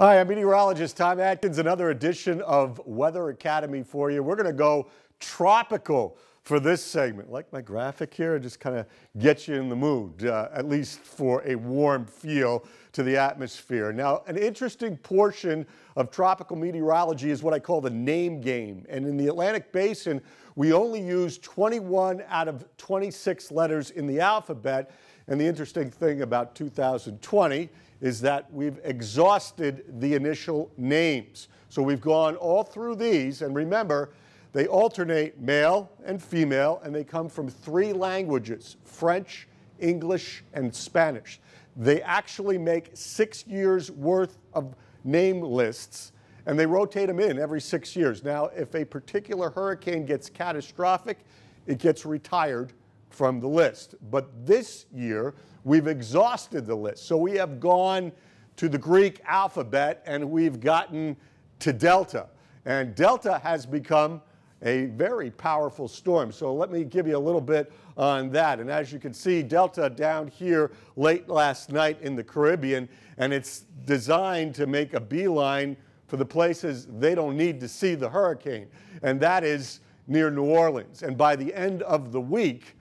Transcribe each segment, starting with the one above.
Hi, I'm meteorologist Tom Atkins, another edition of Weather Academy for you. We're going to go tropical for this segment. Like my graphic here, just kind of gets you in the mood, at least for a warm feel to the atmosphere. Now, an interesting portion of tropical meteorology is what I call the name game. And in the Atlantic Basin, we only use 21 out of 26 letters in the alphabet. And the interesting thing about 2020 is that we've exhausted the initial names. So we've gone all through these, and remember, they alternate male and female, and they come from 3 languages, French, English, and Spanish. They actually make 6 years worth of name lists, and they rotate them in every 6 years. Now, if a particular hurricane gets catastrophic, it gets retired from the list. But this year, we've exhausted the list. So we have gone to the Greek alphabet and we've gotten to Delta. And Delta has become a very powerful storm. So let me give you a little bit on that. And as you can see, Delta down here late last night in the Caribbean, and it's designed to make a beeline for the places they don't need to see the hurricane. And that is near New Orleans. And by the end of the week,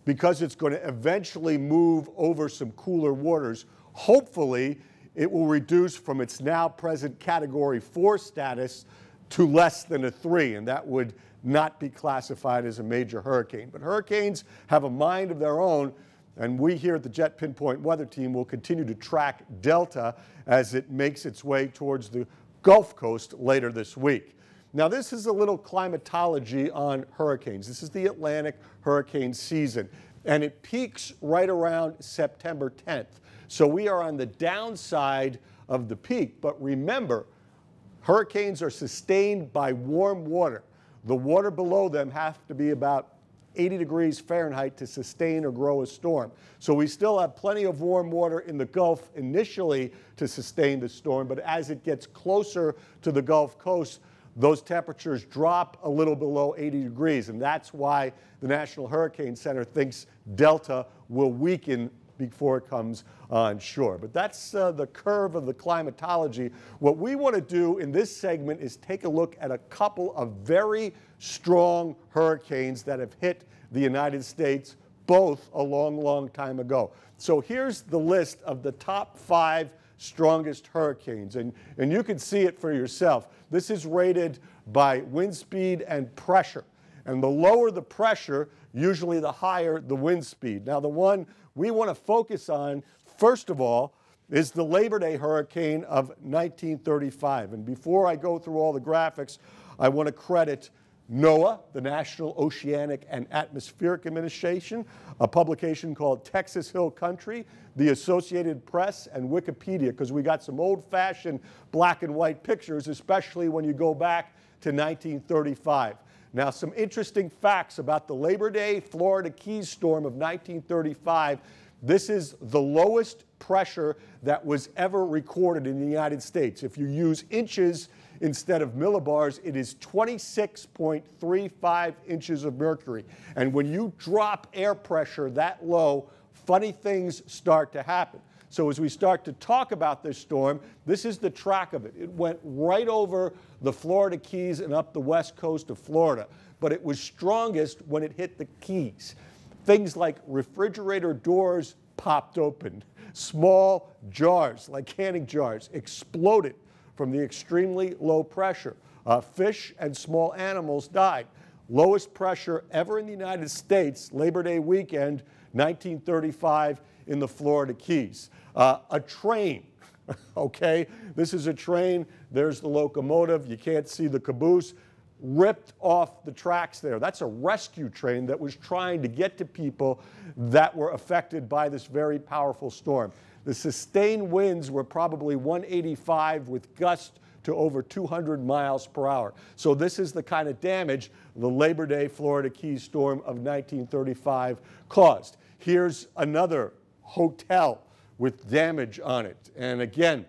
because it's going to eventually move over some cooler waters, hopefully it will reduce from its now present Category 4 status to less than a 3, and that would not be classified as a major hurricane. But hurricanes have a mind of their own, and we here at the Jet Pinpoint Weather Team will continue to track Delta as it makes its way towards the Gulf Coast later this week. Now, this is a little climatology on hurricanes. This is the Atlantic hurricane season, and it peaks right around September 10th. So we are on the downside of the peak, but remember, hurricanes are sustained by warm water. The water below them has to be about 80 degrees Fahrenheit to sustain or grow a storm. So we still have plenty of warm water in the Gulf initially to sustain the storm, but as it gets closer to the Gulf Coast, those temperatures drop a little below 80 degrees, and that's why the National Hurricane Center thinks Delta will weaken before it comes on shore. But that's the curve of the climatology. What we want to do in this segment is take a look at a couple of very strong hurricanes that have hit the United States, both a long, long time ago. So here's the list of the top 5 strongest hurricanes, and you can see it for yourself. This is rated by wind speed and pressure, and the lower the pressure, usually the higher the wind speed. Now, the one we want to focus on, first of all, is the Labor Day hurricane of 1935. And before I go through all the graphics, I want to credit NOAA, the National Oceanic and Atmospheric Administration, a publication called Texas Hill Country, the Associated Press, and Wikipedia, because we got some old-fashioned black and white pictures, especially when you go back to 1935. Now, some interesting facts about the Labor Day Florida Keys storm of 1935. This is the lowest pressure that was ever recorded in the United States. If you use inches instead of millibars, it is 26.35 inches of mercury. And when you drop air pressure that low, funny things start to happen. So as we start to talk about this storm, this is the track of it. It went right over the Florida Keys and up the west coast of Florida, but it was strongest when it hit the Keys. Things like refrigerator doors popped open. Small jars, like canning jars, exploded from the extremely low pressure. Fish and small animals died. Lowest pressure ever in the United States, Labor Day weekend, 1935 in the Florida Keys. A train, okay? This is a train. There's the locomotive. You can't see the caboose. Ripped off the tracks there. That's a rescue train that was trying to get to people that were affected by this very powerful storm. The sustained winds were probably 185 with gusts to over 200 miles per hour. So this is the kind of damage the Labor Day Florida Keys storm of 1935 caused. Here's another hotel with damage on it. And again,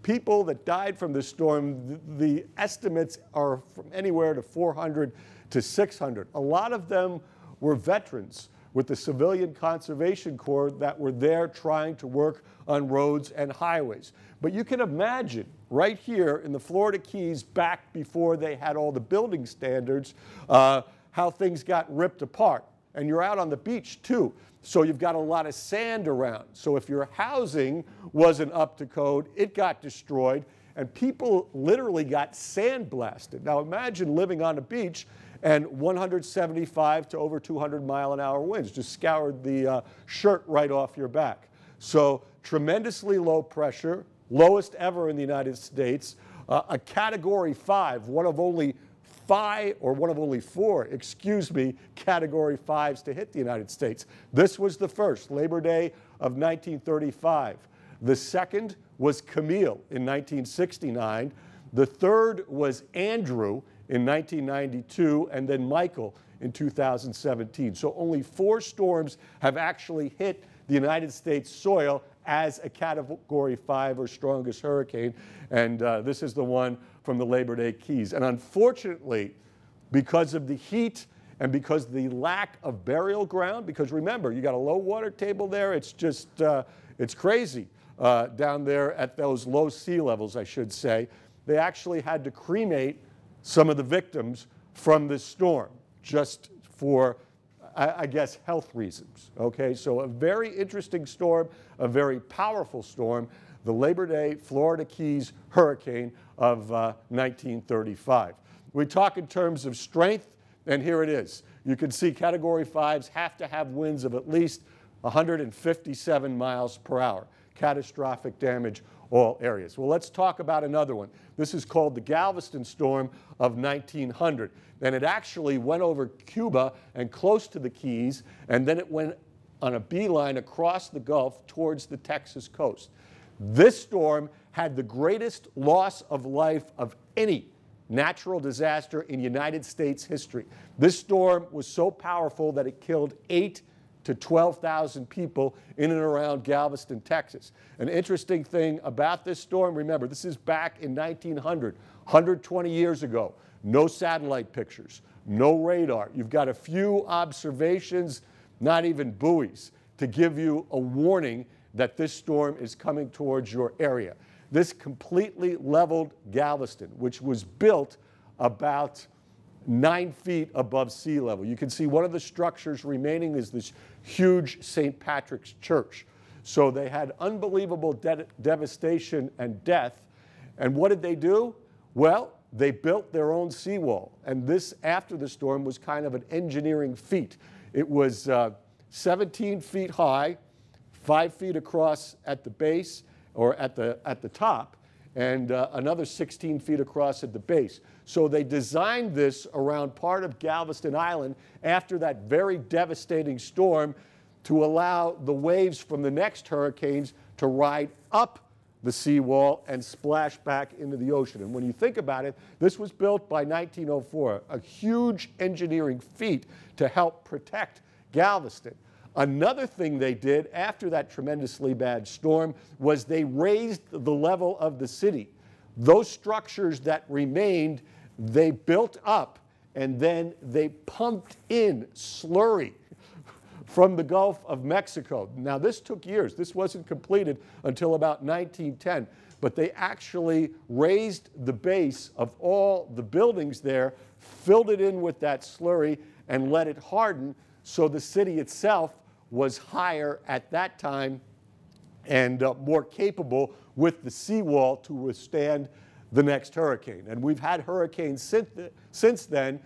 people that died from this storm, the estimates are from anywhere to 400 to 600. A lot of them were veterans with the Civilian Conservation Corps that were there trying to work on roads and highways. But you can imagine right here in the Florida Keys, back before they had all the building standards, how things got ripped apart. And you're out on the beach too, so you've got a lot of sand around. So if your housing wasn't up to code, it got destroyed, and people literally got sandblasted. Now imagine living on a beach and 175 to over 200-mile-an-hour winds just scoured the shirt right off your back. So tremendously low pressure, lowest ever in the United States, a Category 5, one of only four, Category 5s to hit the United States. This was the first, Labor Day of 1935. The second was Camille in 1969. The third was Andrew in 1992, and then Michael in 2017. So only 4 storms have actually hit the United States soil as a Category 5 or strongest hurricane, and this is the one from the Labor Day Keys. And unfortunately, because of the heat and because the lack of burial ground, because remember, you got a low water table there, it's just, it's crazy down there at those low sea levels, I should say. They actually had to cremate some of the victims from this storm just for, I guess, health reasons. Okay, so a very interesting storm, a very powerful storm, the Labor Day Florida Keys hurricane of 1935. We talk in terms of strength, and here it is. You can see Category 5s have to have winds of at least 157 miles per hour. Catastrophic damage, all areas. Well, let's talk about another one. This is called the Galveston storm of 1900. And it actually went over Cuba and close to the Keys, and then it went on a beeline across the Gulf towards the Texas coast. This storm had the greatest loss of life of any natural disaster in United States history. This storm was so powerful that it killed 8,000 to 12,000 people in and around Galveston, Texas. An interesting thing about this storm, remember, this is back in 1900, 120 years ago. No satellite pictures, no radar. You've got a few observations, not even buoys, to give you a warning that this storm is coming towards your area. This completely leveled Galveston, which was built about 9 feet above sea level. You can see one of the structures remaining is this huge St. Patrick's Church. So they had unbelievable devastation and death. And what did they do? Well, they built their own seawall. And this, after the storm, was kind of an engineering feat. It was 17 feet high, 5 feet across at the base, or at the top, and another 16 feet across at the base. So they designed this around part of Galveston Island after that very devastating storm to allow the waves from the next hurricanes to ride up the seawall and splash back into the ocean. And when you think about it, this was built by 1904, a huge engineering feat to help protect Galveston. Another thing they did after that tremendously bad storm was they raised the level of the city. Those structures that remained, they built up, and then they pumped in slurry from the Gulf of Mexico. Now, this took years. This wasn't completed until about 1910. But they actually raised the base of all the buildings there, filled it in with that slurry, and let it harden, so the city itself was higher at that time and more capable with the seawall to withstand the next hurricane. And we've had hurricanes since then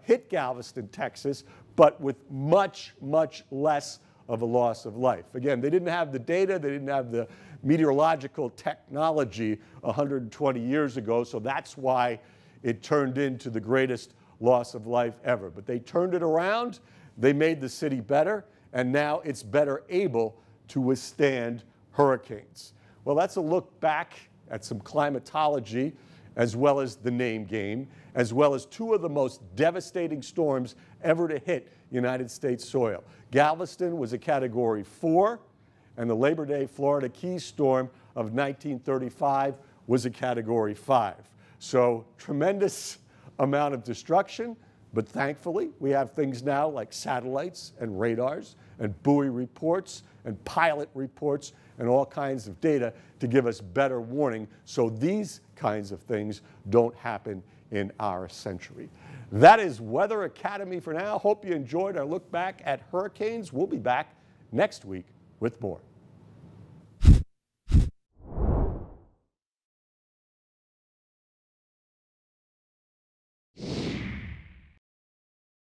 hit Galveston, Texas, but with much, much less of a loss of life. Again, they didn't have the data, they didn't have the meteorological technology 120 years ago, so that's why it turned into the greatest loss of life ever. But they turned it around, they made the city better, and now it's better able to withstand hurricanes. Well, that's a look back at some climatology, as well as the name game, as well as 2 of the most devastating storms ever to hit United States soil. Galveston was a Category 4, and the Labor Day Florida Keys storm of 1935 was a Category 5. So tremendous amount of destruction, But thankfully, we have things now like satellites and radars and buoy reports and pilot reports and all kinds of data to give us better warning so these kinds of things don't happen in our century. That is Weather Academy for now. Hope you enjoyed our look back at hurricanes. We'll be back next week with more.